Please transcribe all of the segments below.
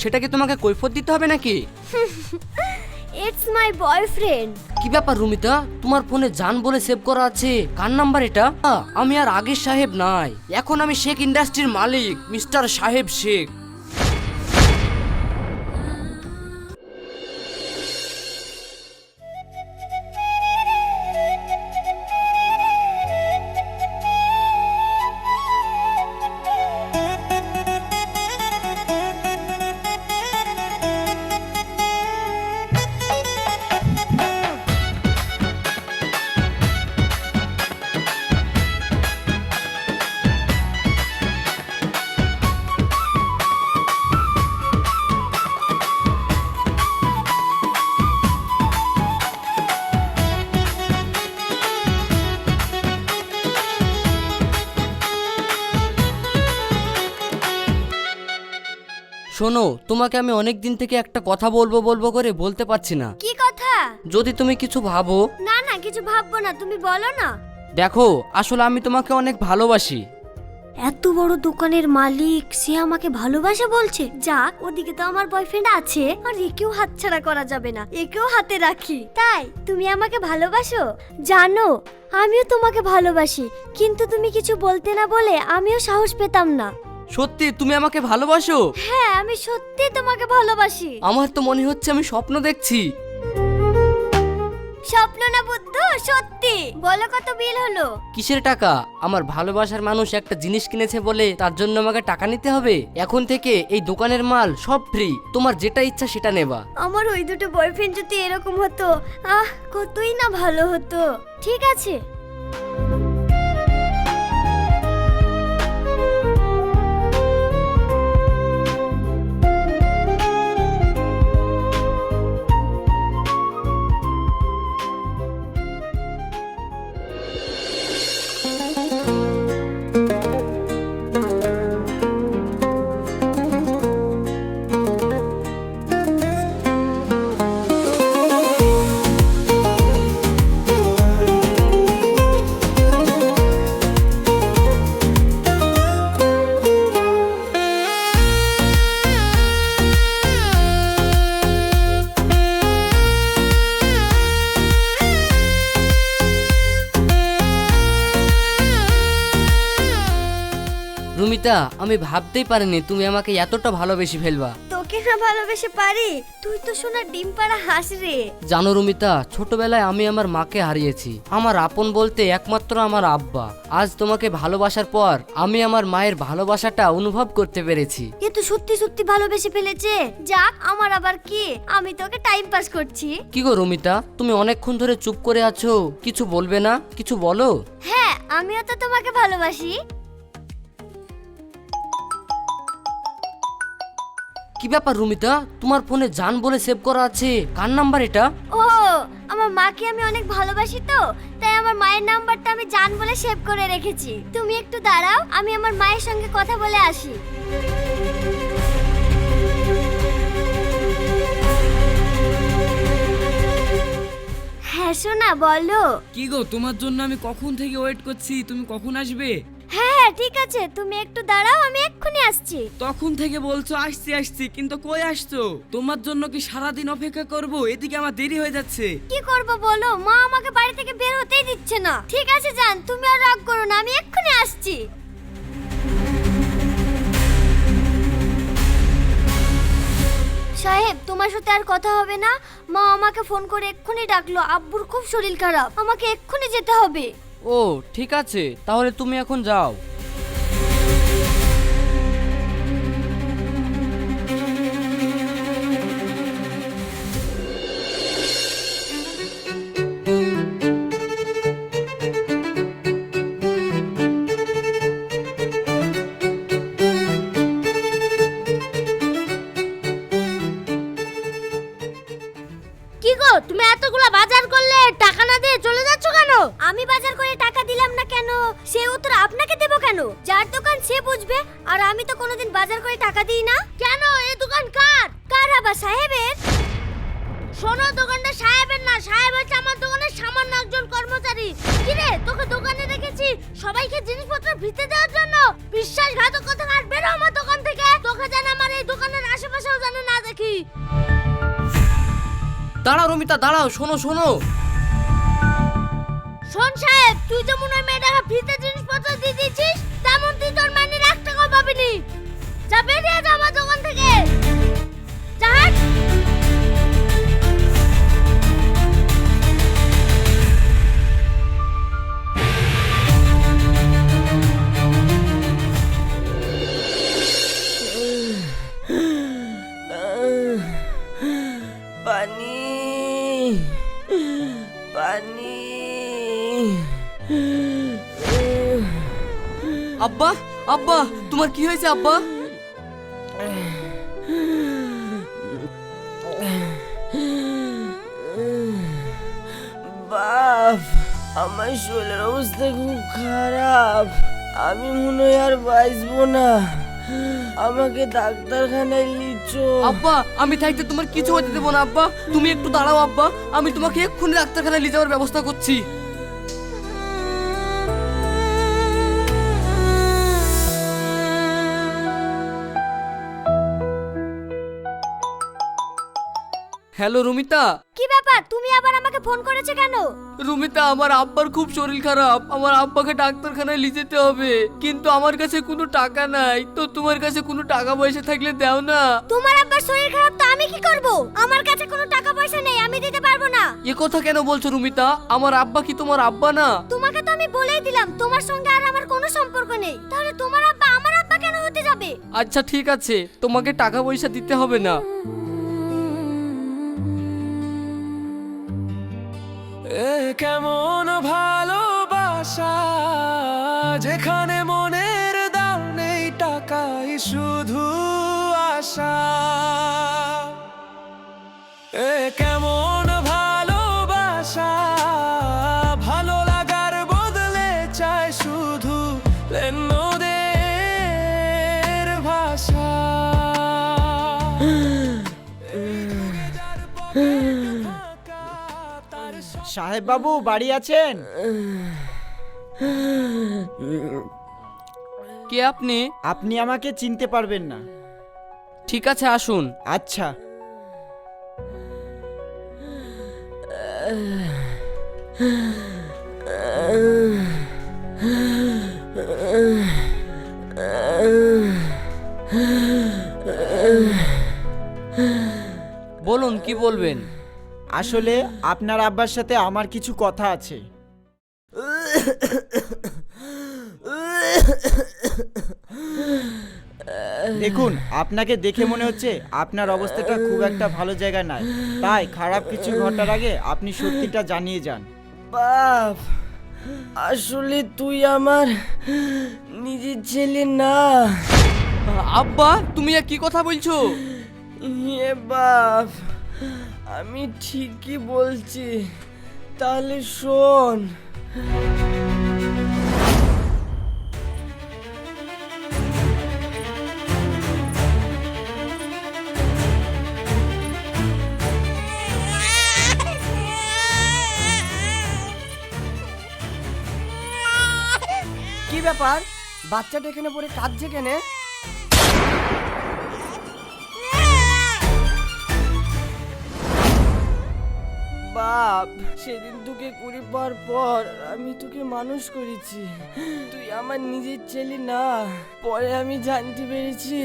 সেটা কি তোমাকে কৈফিয়ত দিতে হবে নাকি? It's my boyfriend. কি ব্যাপার রুমিতা, তোমার ফোনে জান বলে সেভ করা আছে, কার নাম্বার এটা? আমি আর আগের সাহেব নাই, এখন আমি শেখ ইন্ডাস্ট্রির মালিক, মিস্টার সাহেব শেখ। শোনো, তোমাকে আমি অনেক দিন থেকে একটা কথা বলবো বলবো করে বলতে পারছি না। কি কথা? যদি তুমি কিছু ভাবো। না না, কিছু ভাববো না, তুমি বলো না। দেখো, আসলে আমি তোমাকে অনেক ভালোবাসি। এত বড় দোকানের মালিক সে আমাকে ভালোবাসে বলছে। যাক, ওদিকে তো আমার বয়ফ্রেন্ড আছে, আর একেও হাতছাড়া করা যাবে না, একেও হাতে রাখি। তাই তুমি আমাকে ভালোবাসো? জানো, আমিও তোমাকে ভালোবাসি, কিন্তু তুমি কিছু বলতে না বলে আমিও সাহস পেতাম না। সত্যি তুমি আমাকে ভালোবাসো? হ্যাঁ, আমি সত্যি তোমাকে ভালোবাসি। আমার তো মনে হচ্ছে আমি স্বপ্ন দেখছি। স্বপ্ন না বুদ্ধ, সত্যি। বলো কত বিল হলো? কিসের টাকা? আমার ভালোবাসার মানুষ একটা জিনিস কিনেছে বলে তার জন্য আমাকে টাকা নিতে হবে? এখন থেকে এই দোকানের মাল সব ফ্রি, তোমার যেটা ইচ্ছা সেটা নেবা। আমার ওই দুটো বয়ফ্রেন্ড যদি এরকম হতো, কতই না ভালো হতো। ঠিক আছে। রুমিতা, আমি ভাবতেই পারিনি তুমি আমাকে এতটা ভালোবেসে ফেলবা। তোকে না ভালোবেসে পারি? তুই তো সোনার ডিম পাড়া হাঁস রে। জানো রুমিতা, ছোটবেলায় আমি আমার মাকে হারিয়েছি। আমার আপন বলতে একমাত্র আমার আব্বা। আজ তোমাকে ভালোবাসার পর আমি আমার মায়ের ভালোবাসাটা অনুভব করতে পেরেছি। এ তো সত্যি সত্যি ভালোবেসে ফেলেছে। যাক, আমার আবার কি, আমি তোকে টাইম পাস করছি। কি গো রুমিতা, তুমি অনেকক্ষণ ধরে চুপ করে আছো, কিছু বলবে না? কিছু বলো। হ্যাঁ, আমিও তো তোমাকে ভালোবাসি। কি ব্যাপার রুমিতা, তোমার ফোনে জান বলে সেভ করা আছে, কার নাম্বার এটা? ও, আমার মাকে আমি অনেক ভালোবাসি তো, তাই আমার মায়ের নাম্বারটা আমি জান বলে সেভ করে রেখেছি। তুমি একটু দাঁড়াও, আমি আমার মায়ের সঙ্গে কথা বলে আসি। হ্যাঁ সোনা, বলো। কি গো, তোমার জন্য আমি কখন থেকে ওয়েট করছি, তুমি কখন আসবে? হ্যাঁ হ্যাঁ, ঠিক আছে, তুমি একটু দাঁড়াও, আমি এক্ষুনি আসছি। তখন থেকে বলছো আসছি আসছি, কিন্তু কই আসছো? তোমার জন্য কি সারাদিন অপেক্ষা করব? এদিকে আমার দেরি হয়ে যাচ্ছে। কি করব বলো, মা আমাকে বাড়ি থেকে বের হতেই দিচ্ছে না। ঠিক আছে জান, তুমি আর রাগ করো না, আমি এক্ষুনি আসছি। সাহেব, তোমার সাথে আর কথা হবে না। মা আমাকে ফোন করে এক্ষুনি ডাকলো, আব্বুর খুব শরীর খারাপ, আমাকে এক্ষুনি যেতে হবে। ও ঠিক আছে, তাহলে তুমি এখন যাও। কি গো, তুমি এতগুলা বাজার করলে, টাকা না দিয়ে চলে যাচ্ছ কেন? আমি বাজার করে টাকা দিলাম না কেন, সে উত্তর আপনাকে দেব কেন? যার দোকান সে বুঝবে, আর আমি তো কোনোদিন বাজার করে টাকা দিই না। কেন, এই দোকান কার? কার আবার? সাহেবের। শোনো, দোকানটা সাহেবের না, সাহেব হচ্ছে আমার দোকানের সামান্য একজন কর্মচারী। কি রে, তোকে দোকানে রেখেছি সবাইকে জিনিসপত্র ভিতে দেওয়ার জন্য? বিশ্বাসঘাতকতা, আর বেরো আমার দোকান থেকে। তোকে যেন আমার এই দোকানের আশেপাশেও যেন দেখি। দাঁড়াও রমিতা, দাঁড়াও, শোনো শোনো। শোন সাহেব, তুই যেমন ওই মেয়েটাকে ফ্রিতে জিনিসপত্র দিয়ে দিয়েছিস, তেমন তুই তোর মাইনের 1 টাকাও পাবিনি। যা বেরিয়ে যা আমার দোকান থেকে। যা হাট। পানি পানি। আব্বা, আব্বা, তোমার কি হয়েছে আব্বা? বাপ, আমার শরীরের অবস্থা খুব খারাপ। আমি মনে হয় আর বাঁচবো না। আমাকে ডাক্তারখানায় লিচো। আব্বা, আমি থাকতে তোমার কিছু হতে দেবো না আব্বা। তুমি একটু দাঁড়াও আব্বা, আমি তোমাকে এক্ষুনি ডাক্তারখানায় নিয়ে যাওয়ার ব্যবস্থা করছি। হ্যালো রুমিতা। কি ব্যাপার, তুমি আবার আমাকে ফোন করেছো কেন? রুমিতা, আমার আব্বার খুব শরীর খারাপ, আমার আব্বাকে ডাক্তারখানায় নিয়ে যেতে হবে, কিন্তু আমার কাছে কোনো টাকা নাই। তো তোমার কাছে কোনো টাকা পয়সা থাকলে দাও না। তোমার আব্বার শরীর খারাপ, তো আমি কি করব? আমার কাছে কোনো টাকা পয়সা নেই, আমি দিতে পারবো না। এ কথা কেন বলছো রুমিতা? আমার আব্বা কি তোমার আব্বা না? তোমাকে তো আমি বলেই দিলাম তোমার সঙ্গে আর আমার কোনো সম্পর্ক নেই। তাহলে তোমার আব্বা আমার আব্বা কেন হতে যাবে? আচ্ছা ঠিক আছে, তোমাকে টাকা পয়সা দিতে হবে না। কেমন ভালোবাসা যেখানে মনের দাম নেই, টাকাই শুধু আশা। কেমন ভালোবাসা, ভালো লাগার বদলে চায় শুধু লেনদের ভাষা। সাহেব বাবু বাড়ি আছেন? কে আপনি? আপনি আমাকে চিনতে পারবেন না। ঠিক আছে, আসুন। আচ্ছা। বলুন, কি বলবেন? আসলে আপনার আব্বার সাথে আমার কিছু কথা আছে। দেখুন, আপনাকে দেখে মনে হচ্ছে আপনার অবস্থাটা খুব একটা ভালো জায়গায় নাই, তাই খারাপ কিছু ঘটার আগে আপনি সত্যিটা জানিয়ে যান। বাপ, আসলে তুই আমার নিজের ছেলে না। আব্বা, তুমি আর কি কথা বলছো? ইয়ে বাপ, আমি ঠিকই বলছি। তাহলে শোন। কি ব্যাপার, বাচ্চাটা এখানে পড়ে কাঁদছে কেন? বাপ, সেদিন তোকে কুড়ি পাওয়ার পর আমি তোকে মানুষ করেছি। তুই আমার নিজের ছেলে না। পরে আমি জানতে পেরেছি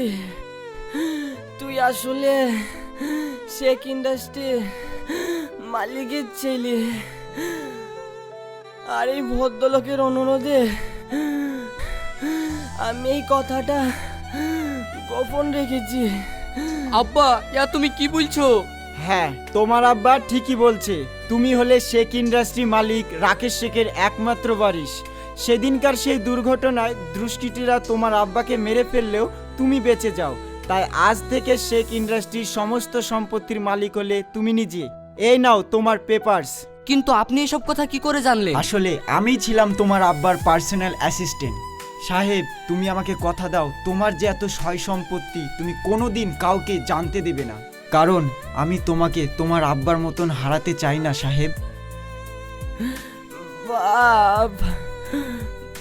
তুই আসলে শেখ ইন্ডাস্ট্রি মালিকের ছেলে। আর এই ভদ্রলোকের অনুরোধে আমি এই কথাটা গোপন রেখেছি। আব্বা, ইয়া তুমি কি বলছো? হ্যাঁ, তোমার আব্বা ঠিকই বলছে। তুমি হলে শেখ ইন্ডাস্ট্রি মালিক রাকেশ শেখের একমাত্র ওয়ারিশ। সেদিনকার সেই দুর্ঘটনায় দুষ্কৃতীরা তোমার আব্বাকে মেরে ফেললেও তুমি বেঁচে যাও। তাই আজ থেকে শেখ ইন্ডাস্ট্রির সমস্ত সম্পত্তির মালিক হলে তুমি নিজে। এই নাও তোমার পেপারস। কিন্তু আপনি এসব কথা কি করে জানলেন? আসলে আমি ছিলাম তোমার আব্বার পার্সোনাল অ্যাসিস্ট্যান্ট। সাহেব, তুমি আমাকে কথা দাও, তোমার যে এত সয় সম্পত্তি তুমি কোনোদিন কাউকে জানতে দেবে না, কারণ আমি তোমাকে তোমার আব্বার মতন হারাতে চাই না সাহেব। বাপ,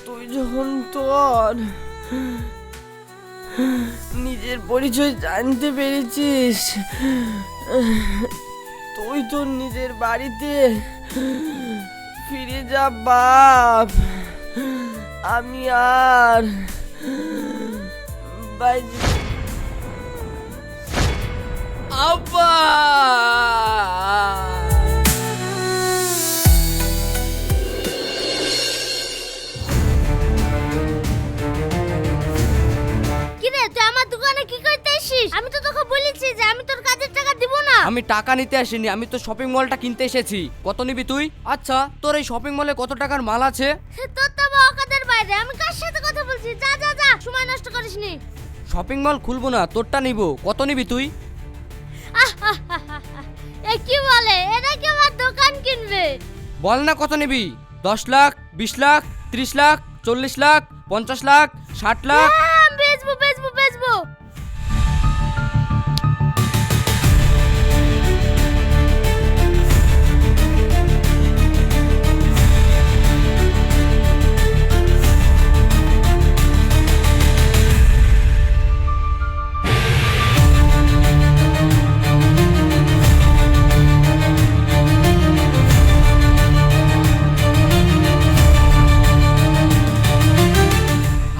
তুই যখন তোর নিজের পরিচয় জানতে পেরেছিস? তুই তোর নিজের বাড়িতে ফিরে যা বাপ। আমি আর আব্বা! কি রে, তুই আমার দোকানে কি করতে এসেছিস? আমি তো তোকে বলেছি যে আমি তোর কাজের টাকা দিব না। আমি টাকা নিতে আসিনি, আমি তো শপিং মলটা কিনতে এসেছি। কত নিবি তুই? আচ্ছা, তোর এই শপিং মলে কত টাকার মাল আছে? তোর তো অকাদের বাইরে, আমি কার সাথে কথা বলছি? যা যা যা, সময় নষ্ট করিস নি। শপিং মল খুলবো না, তোরটা নিব। কত নিবি তুই? এ কি বলে, এটা কি আমার দোকান কিনবে? বল না কত নিবি? 10 লাখ, 20 লাখ, 30 লাখ, 40 লাখ, 50 লাখ, 60 লাখ? হ্যাঁ, বেচবো বেচবো বেচবো।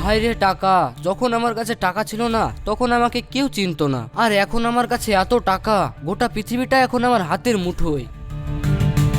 হায় রে টাকা! যখন আমার কাছে টাকা ছিল না তখন আমাকে কেউ চিনতো না, আর এখন আমার কাছে এত টাকা, গোটা পৃথিবীটা এখন আমার হাতের মুঠোয়।